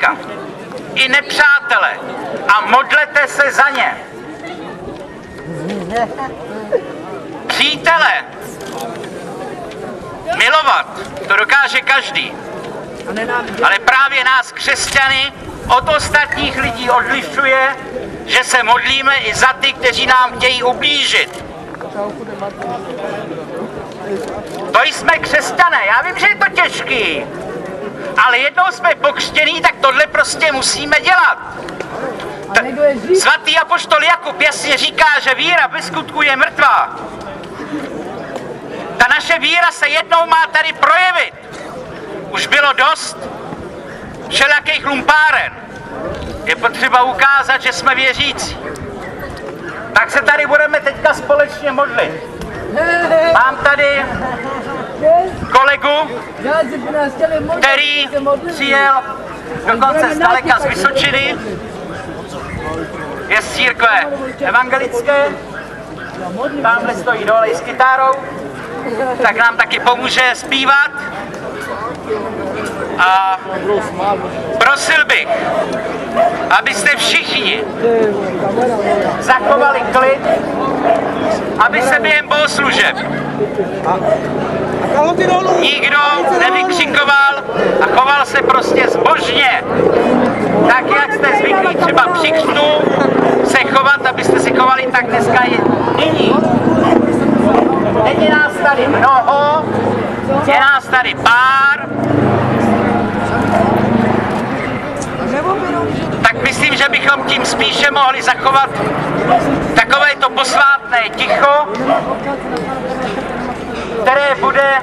člověka, i nepřátele, a modlete se za ně. Přítele milovat, to dokáže každý. Ale právě nás, křesťany, od ostatních lidí odlišuje, že se modlíme i za ty, kteří nám chtějí ublížit. To jsme křesťané, já vím, že je to těžký, ale jednou jsme pokřtění, tak tohle prostě musíme dělat. Svatý apoštol Jakub jasně říká, že víra bez skutku je mrtvá. Ta naše víra se jednou má tady projevit. Už bylo dost všelakých lumpáren. Je potřeba ukázat, že jsme věřící. Tak se tady budeme teďka společně modlit. Mám tady kolegu, který přijel dokonce zdaleka z Vysočiny, je z církve evangelické, tamhle stojí dole s kytárou, tak nám taky pomůže zpívat. A prosil bych, abyste všichni zachovali klid, aby se během bohoslužeb nikdo nevykřikoval a choval se prostě zbožně, tak jak jste zvyklí třeba při křtu se chovat, abyste se chovali tak dneska i nyní. Není nás tady mnoho, je nás tady pár, tak myslím, že bychom tím spíše mohli zachovat takové to posvátné ticho, které bude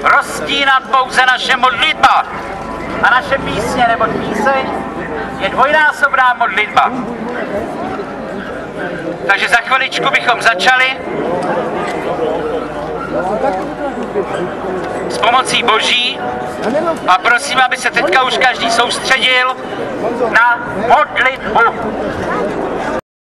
rozstínat pouze naše modlitba. A naše písně nebo píseň je dvojnásobná modlitba. Takže za chviličku bychom začali s pomocí Boží a prosím, aby se teďka už každý soustředil na modlitbu.